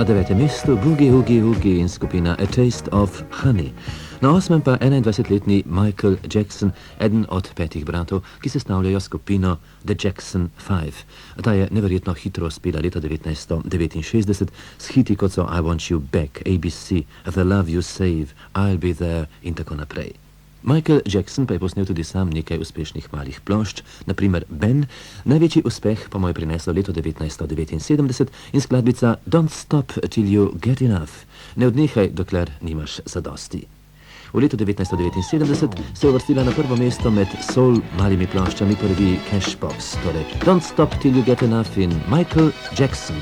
Na 9. mestu Boogie Woogie Woogie in skupina A Taste of Honey. Na 8. pa 21-letni Michael Jackson, eden od 5 bratov, ki sestavljajo skupino The Jackson 5. Ta je neverjetno hitro uspela leta 1969 s hiti kot so I Want You Back, ABC, The Love You Save, I'll Be There in tako naprej. Michael Jackson pa je posnel tudi sam nekaj uspešnih malih plošč, naprimer Ben, največji uspeh pa mu je prineslo leto 1979 in skladbica Don't Stop Till You Get Enough, ne odnehaj, dokler nimaš zadosti. V letu 1979 se je uvrstila na prvo mesto med soul malimi ploščami po reviji Cashbox, torej Don't Stop Till You Get Enough in Michael Jackson.